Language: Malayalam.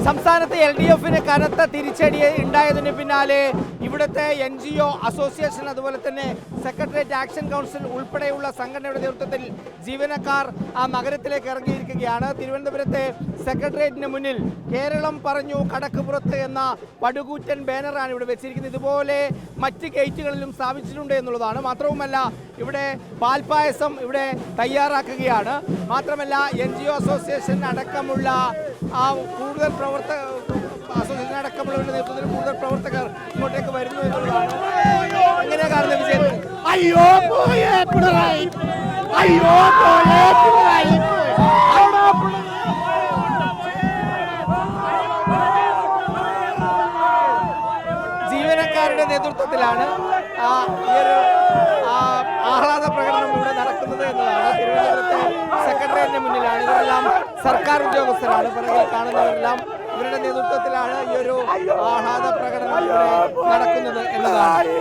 സംസ്ഥാനത്ത് LDF-ന് കനത്ത തിരിച്ചടി ഉണ്ടായതിന് പിന്നാലെ ഇവിടുത്തെ NGO അസോസിയേഷൻ അതുപോലെ തന്നെ സെക്രട്ടേറിയറ്റ് ആക്ഷൻ കൗൺസിൽ ഉൾപ്പെടെയുള്ള സംഘടനയുടെ നേതൃത്വത്തിൽ ജീവനക്കാർ ആ നഗരത്തിലേക്ക് ഇറങ്ങിയിരിക്കുകയാണ്. തിരുവനന്തപുരത്തെ സെക്രട്ടേറിയറ്റിന് മുന്നിൽ കേരളം പറഞ്ഞു കടക്കുപുറത്ത് എന്ന പടുകൂറ്റൻ ബാനറാണ് ഇവിടെ വെച്ചിരിക്കുന്നത്. ഇതുപോലെ മറ്റ് ഗേറ്റുകളിലും സ്ഥാപിച്ചിട്ടുണ്ട് എന്നുള്ളതാണ്. മാത്രവുമല്ല ഇവിടെ പാൽപ്പായസം ഇവിടെ തയ്യാറാക്കുകയാണ്. മാത്രമല്ല NGO അസോസിയേഷൻ അടക്കമുള്ള കൂടുതൽ അസോസിയേഷൻ അടക്കമുള്ളവരുടെ നേതൃത്വത്തിൽ കൂടുതൽ പ്രവർത്തകർ ഇങ്ങോട്ടേക്ക് വരുന്നു എന്നുള്ളതാണ്. എങ്ങനെയാ കാണുന്നത് വിജയൻ? അയ്യോ പോയേ പിണറായി, അയ്യോ പോയേ പിണറായി. ജീവനക്കാരുടെ നേതൃത്വത്തിലാണ് ഈ ഒരു ആഹ്ലാദ പ്രകടനം ഇവിടെ നടക്കുന്നത് എന്നതാണ്. തിരുവനന്തപുരത്തെ സെക്രട്ടേറിയറ്റിന് മുന്നിലാണ്. ഇവരെല്ലാം സർക്കാർ ഉദ്യോഗസ്ഥരാണ്. പിറകിൽ കാണുന്നവരെല്ലാം ഇവരുടെ നേതൃത്വത്തിലാണ് ഈ ഒരു ആഹ്ലാദ പ്രകടനം ഇവിടെ നടക്കുന്നത് എന്നതാണ്.